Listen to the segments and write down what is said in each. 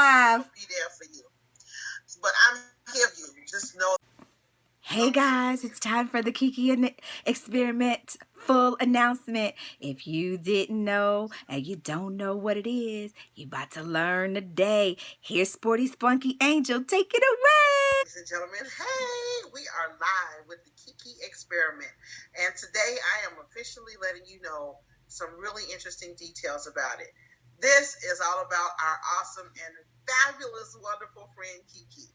live. Be there for you. But I'm here for you. Just know. Hey guys, it's time for the KiKi Experiment full announcement. If you didn't know and you don't know what it is, you about to learn today. Here's Sporty Spunky Angel. Take it away. Ladies and gentlemen, hey, we are live with the KiKi Experiment. And today I am officially letting you know some really interesting details about it. This is all about our awesome and fabulous, wonderful friend KiKi.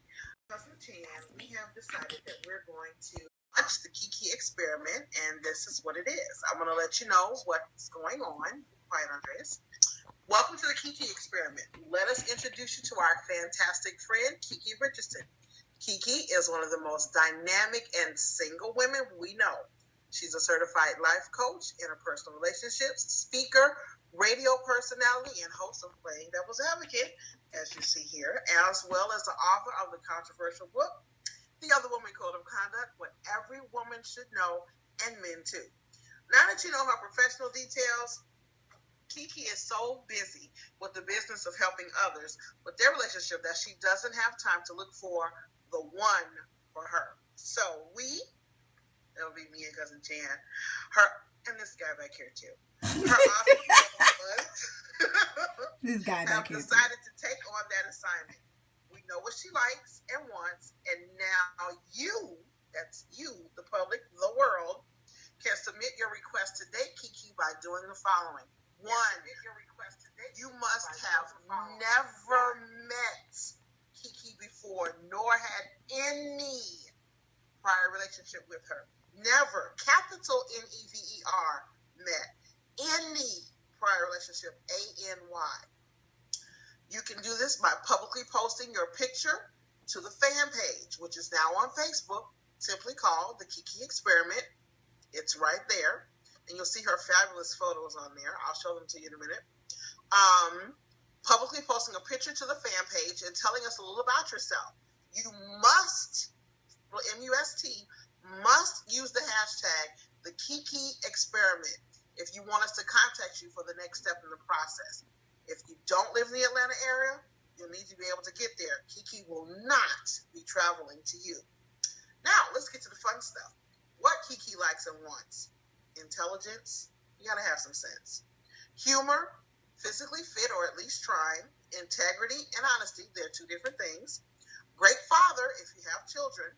Cousin Chan, we have decided that we're going to launch the KiKi Experiment, and this is what it is. I'm going to let you know what's going on. Quiet, Andres. Welcome to the KiKi Experiment. Let us introduce you to our fantastic friend, KiKi Richardson. KiKi is one of the most dynamic and single women we know. She's a certified life coach, interpersonal relationships, speaker, radio personality, and host of Playing Devil's Advocate, as you see here, as well as the author of the controversial book, The Other Woman Code of Conduct, What Every Woman Should Know, and Men Too. Now that you know her professional details, KiKi is so busy with the business of helping others with their relationship that she doesn't have time to look for the one for her. So that'll be me and Cousin Chan, and this guy back here too. Her awesome This guy back here decided to take on that assignment. We know what she likes and wants, and now you, that's you, the public, the world, can submit your request today, KiKi, by doing the following. One, you must have never met KiKi before, nor had any prior relationship with her. Never, capital Never, met any prior relationship, A-N-Y. You can do this by publicly posting your picture to the fan page, which is now on Facebook, simply called the KiKi Experiment. It's right there, and you'll see her fabulous photos on there. I'll show them to you in a minute. Publicly posting a picture to the fan page and telling us a little about yourself. You must, M-U-S-T, must use the hashtag the KiKi Experiment if you want us to contact you for the next step in the process. If you don't live in the Atlanta area, you'll need to be able to get there. KiKi will not be traveling to you. Now, let's get to the fun stuff. What KiKi likes and wants? Intelligence, you gotta have some sense. Humor, physically fit or at least trying. Integrity and honesty, they're two different things. Great father, if you have children.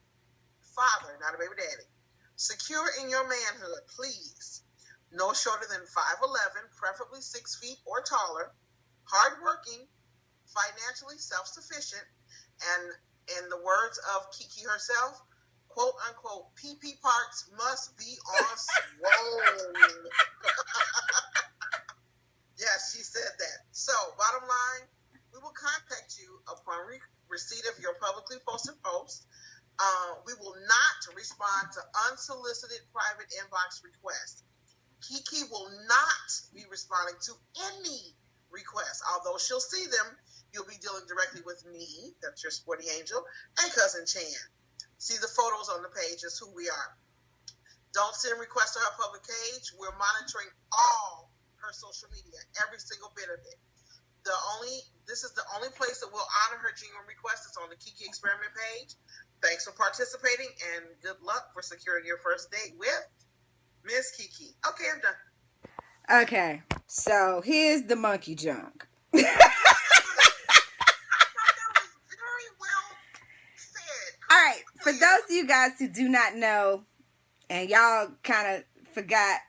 Father, not a baby daddy. Secure in your manhood, please. No shorter than 5'11", preferably 6 feet or taller. Hardworking, financially self-sufficient, and in the words of KiKi herself, quote unquote, PP parts must be on swole. Yes, she said that. So, bottom line, we will contact you upon receipt of your publicly posted post. We will not respond to unsolicited private inbox requests. KiKi will not be responding to any requests. Although she'll see them, you'll be dealing directly with me, that's your Sporty Angel, and Cousin Chan. See the photos on the page is who we are. Don't send requests to her public page. We're monitoring all her social media, every single bit of it. This is the only place that will honor her genuine request. It's on the KiKi Experiment page. Thanks for participating, and good luck for securing your first date with Miss KiKi. Okay, I'm done. Okay, so here's the monkey junk. That was very well said. All right, for those of you guys who do not know, and y'all kind of forgot,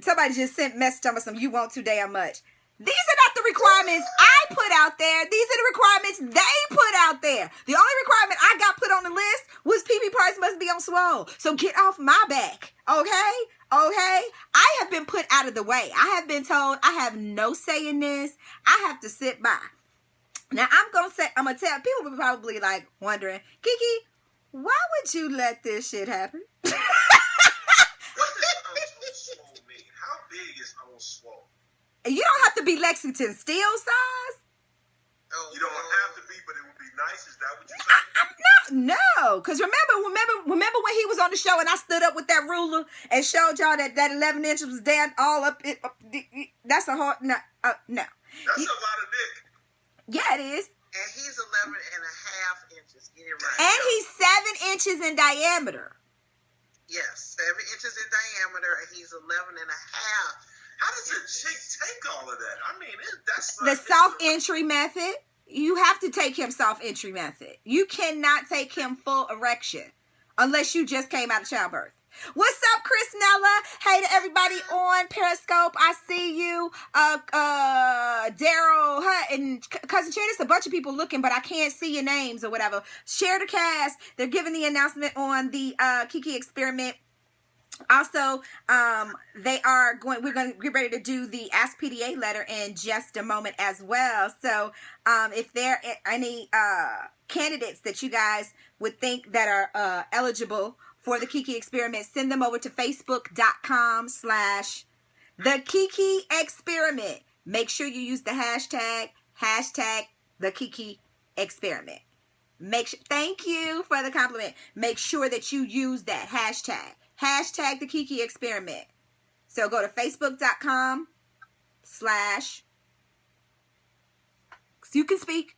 somebody just sent message telling us you want too damn much. These are not the requirements I put out there. These are the requirements they put out there. The only requirement I got put on the list was PP parts must be on swole. So get off my back, okay? Okay? I have been put out of the way. I have been told I have no say in this. I have to sit by. Now, I'm going to tell, people will probably like wondering, KiKi, why would you let this shit happen? What does on swole mean? How big is on swole? You don't have to be Lexington Steel size. Oh, you don't have to be, but it would be nice. Is that what you're saying? No, because remember when he was on the show and I stood up with that ruler and showed y'all that 11 inches was down all up. That's a hard no. That's a lot of dick. Yeah, it is. And he's 11.5 inches. Get it right. And he's 7 inches in diameter. Yes, 7 inches in diameter, and he's 11.5. How does a chick take all of that? I mean, that's The soft entry method. You have to take him soft entry method. You cannot take him full erection unless you just came out of childbirth. What's up, Chris Nella? Hey to everybody on Periscope. I see you. Daryl and Cousin Chad. There's a bunch of people looking, but I can't see your names or whatever. Share the cast. They're giving the announcement on the KiKi Experiment. Also, we're going to get ready to do the Ask PDA letter in just a moment as well. So, if there are any candidates that you guys would think that are eligible for the KiKi Experiment, send them over to facebook.com/the KiKi Experiment. Make sure you use the hashtag the KiKi Experiment. Thank you for the compliment. Make sure that you use that hashtag the KiKi Experiment. So go to facebook.com/ you can speak.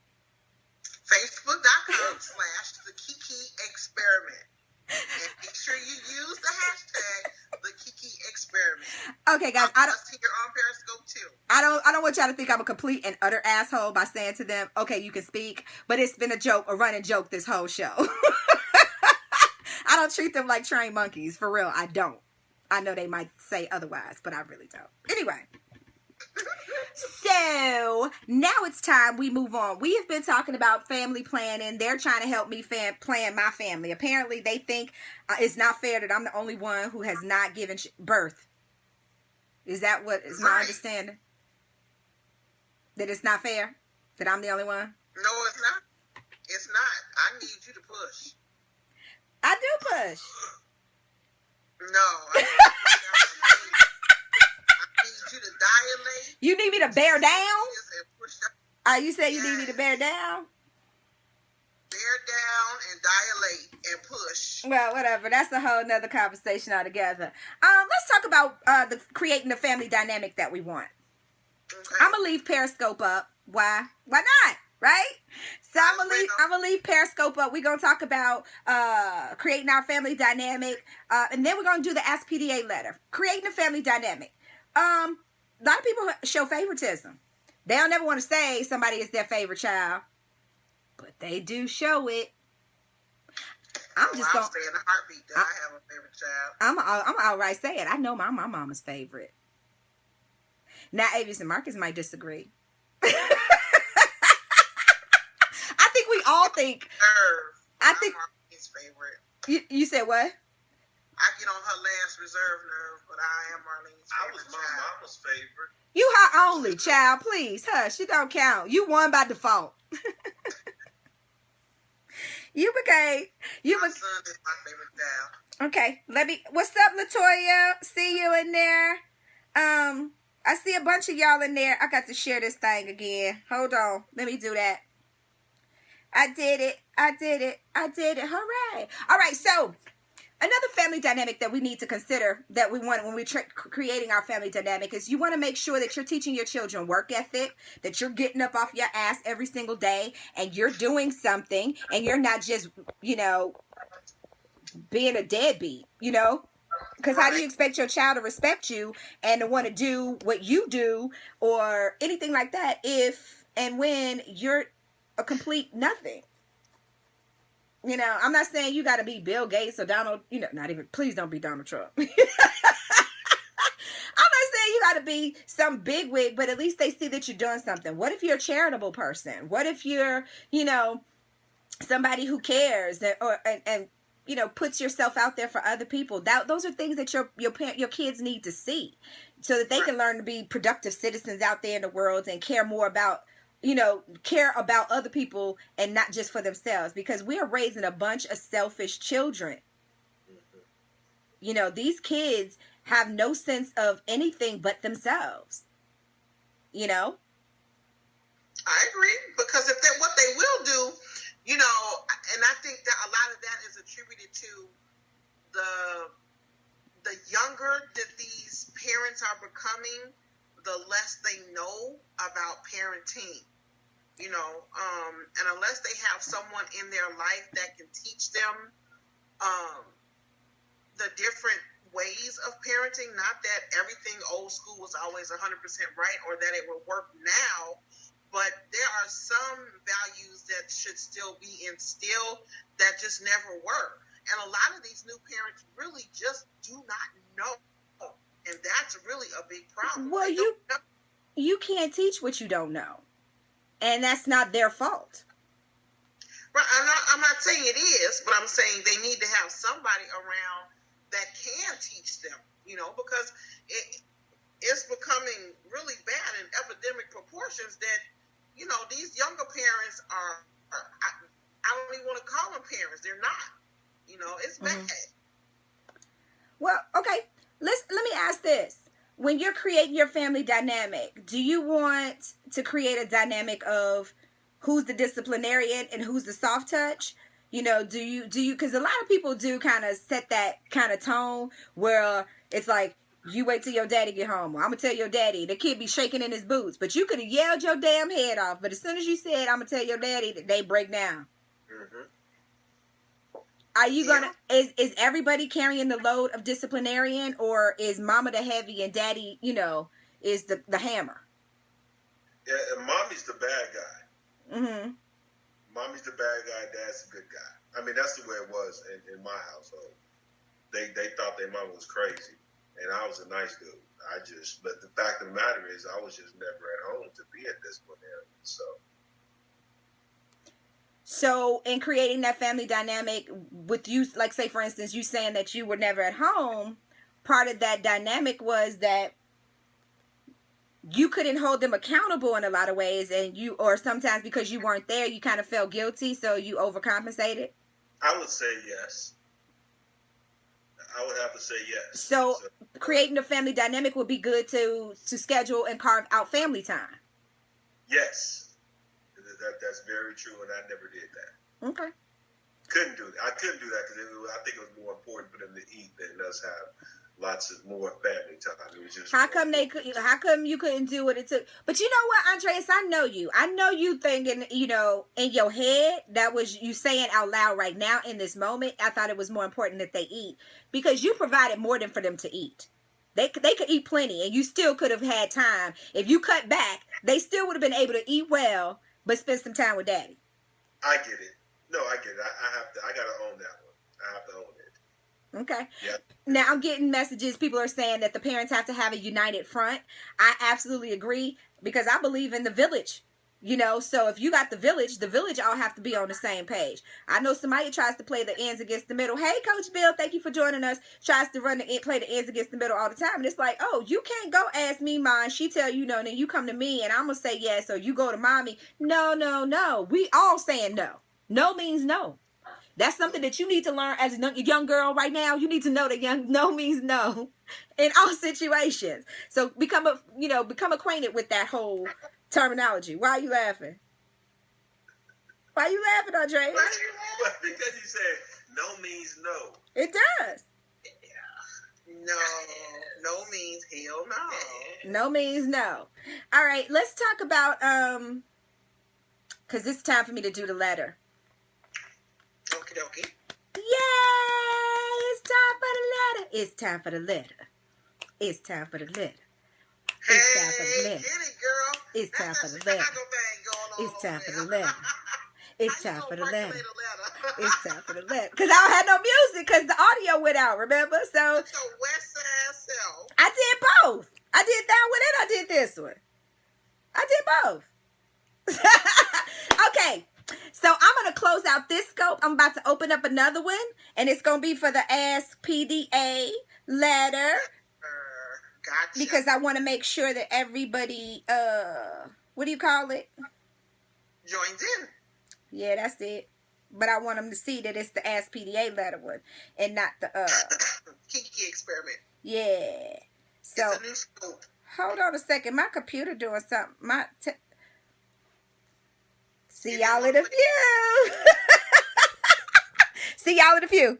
Facebook.com/the KiKi Experiment. And make sure you use the hashtag the KiKi Experiment. Okay, guys, Here on Periscope too. I don't want y'all to think I'm a complete and utter asshole by saying to them, okay, you can speak, but it's been a running joke this whole show. I don't treat them like trained monkeys, for real. I don't. I know they might say otherwise, but I really don't. Anyway. So, now it's time we move on. We have been talking about family planning. They're trying to help me plan my family. Apparently, they think it's not fair that I'm the only one who has not given birth. Is that what is my understanding? That it's not fair? That I'm the only one? No, it's not. It's not. I need you to push. I do push. No. I need you to dilate. You need me to bear down? You said you need me to bear down? Bear down and dilate and push. Well, whatever. That's a whole nother conversation altogether. Let's talk about creating the family dynamic that we want. Okay. I'm going to leave Periscope up. Why? Why not? Right? So I'm gonna leave Periscope up. We're gonna talk about creating our family dynamic, and then we're gonna do the Ask PDA letter. Creating a family dynamic. A lot of people show favoritism. They don't never want to say somebody is their favorite child, but they do show it. I'm just gonna say in a heartbeat that I have a favorite child. I'm outright say it. I know my mama's favorite. Now, Avis and Marcus might disagree. We all think. I think Marlene's favorite. You said what? I get on her last reserve nerve, but I am Marlene's favorite. I was my mama's favorite. You her only child, please. Hush, you don't count. You won by default. My son is my favorite child. Okay, what's up, Latoya? See you in there. I see a bunch of y'all in there. I got to share this thing again. Hold on. Let me do that. I did it. Hooray. All right. So another family dynamic that we need to consider that we want when we're creating our family dynamic is you want to make sure that you're teaching your children work ethic, that you're getting up off your ass every single day and you're doing something and you're not just, being a deadbeat, Because how do you expect your child to respect you and to want to do what you do or anything like that if and when you're a complete nothing? I'm not saying you got to be Bill Gates or Donald, not even, please don't be Donald Trump. I'm not saying you got to be some bigwig, but at least they see that you're doing something. What if you're a charitable person? What if you're, somebody who cares and puts yourself out there for other people? Those are things that your kids need to see so that they can learn to be productive citizens out there in the world and care more about, care about other people and not just for themselves, because we are raising a bunch of selfish children. These kids have no sense of anything but themselves. I agree, because if what they will do, and I think that a lot of that is attributed to the younger that these parents are becoming, the less they know about parenting. and unless they have someone in their life that can teach them the different ways of parenting, not that everything old school was always 100% right or that it will work now, but there are some values that should still be instilled that just never work. And a lot of these new parents really just do not know. And that's really a big problem. Well, you can't teach what you don't know. And that's not their fault. Right. I'm not saying it is, but I'm saying they need to have somebody around that can teach them, because it's becoming really bad in epidemic proportions that, these younger parents are I don't even want to call them parents. They're not. It's bad. Well, okay. Let me ask this. When you're creating your family dynamic, do you want to create a dynamic of who's the disciplinarian and who's the soft touch? Do you, because a lot of people do kind of set that kind of tone where it's like, you wait till your daddy get home. Well, I'm going to tell your daddy, the kid be shaking in his boots, but you could have yelled your damn head off. But as soon as you said, I'm going to tell your daddy, that they break down. Mm-hmm. Are you going to, is everybody carrying the load of disciplinarian, or is mama the heavy and daddy, is the hammer? Yeah, and mommy's the bad guy. Mm-hmm. Mommy's the bad guy, dad's the good guy. I mean, that's the way it was in my household. They thought their mama was crazy, and I was a nice dude. But the fact of the matter is, I was just never at home to be at this point. So in creating that family dynamic with you, like say for instance, you saying that you were never at home, part of that dynamic was that you couldn't hold them accountable in a lot of ways, or sometimes because you weren't there, you kind of felt guilty, so you overcompensated? I would say yes. I would have to say yes. So creating a family dynamic would be good to schedule and carve out family time. Yes. That's very true, and I never did that. Okay. Couldn't do that. I couldn't do that because I think it was more important for them to eat than us have lots of more family time. It was just how come you couldn't do what it took? But you know what, Andreas, I know you thinking, in your head, that was you saying out loud right now in this moment. I thought it was more important that they eat because you provided more than for them to eat. They could eat plenty, and you still could have had time. If you cut back, they still would have been able to eat well, but spend some time with daddy. I get it. No, I get it. I gotta own that one. I have to own it. Okay. Yeah. Now I'm getting messages. People are saying that the parents have to have a united front. I absolutely agree because I believe in the village. So if you got the village all have to be on the same page. I know somebody tries to play the ends against the middle. Hey, Coach Bill, thank you for joining us. Tries to play the ends against the middle all the time. And it's like, oh, you can't go ask me mine. She tell you no, and then you come to me and I'm going to say yes. Or you go to mommy. No. We all saying no. No means no. That's something that you need to learn as a young girl right now. You need to know that no means no in all situations. So become acquainted with that whole terminology. Why are you laughing? Why are you laughing, Andre? Well, because you said no means no. It does. No means hell no. No means no. All right, let's talk about because it's time for me to do the letter. Okie dokie. Yay! It's time for the letter. It's time for the letter. It's time for the letter. It's time for the letter. Get it, girl. It's time for the letter. It's time for the letter. It's time for the letter. It's time for the letter. Because I don't have no music because the audio went out, remember? So your west side self. I did both. I did that one and I did this one. I did both. Okay. So I'm going to close out this scope. I'm about to open up another one. And it's going to be for the Ask PDA letter. Gotcha. Because I want to make sure that everybody, what do you call it? Joins in. Yeah, that's it. But I want them to see that it's the Ask PDA letter one and not the KiKi Experiment. Yeah. So it's a new scope. Hold on a second. My computer doing something. See y'all in a few. See y'all in a few.